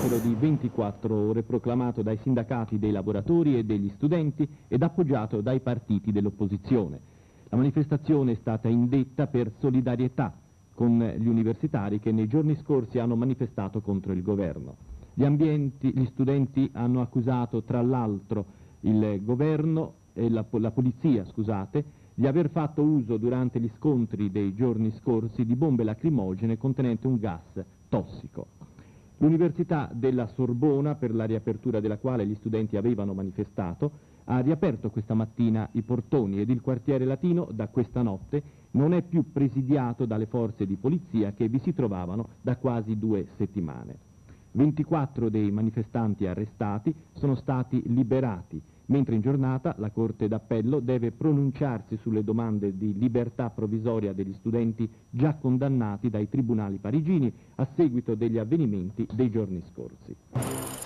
sciopero di 24 ore proclamato dai sindacati dei lavoratori e degli studenti ed appoggiato dai partiti dell'opposizione. La manifestazione è stata indetta per solidarietà con gli universitari che nei giorni scorsi hanno manifestato contro il governo. Gli studenti hanno accusato tra l'altro il governo e la polizia, di aver fatto uso durante gli scontri dei giorni scorsi di bombe lacrimogene contenenti un gas tossico. L'Università della Sorbona, per la riapertura della quale gli studenti avevano manifestato, ha riaperto questa mattina i portoni ed il quartiere latino da questa notte non è più presidiato dalle forze di polizia che vi si trovavano da quasi 2 settimane. 24 dei manifestanti arrestati sono stati liberati, mentre in giornata la Corte d'Appello deve pronunciarsi sulle domande di libertà provvisoria degli studenti già condannati dai tribunali parigini a seguito degli avvenimenti dei giorni scorsi.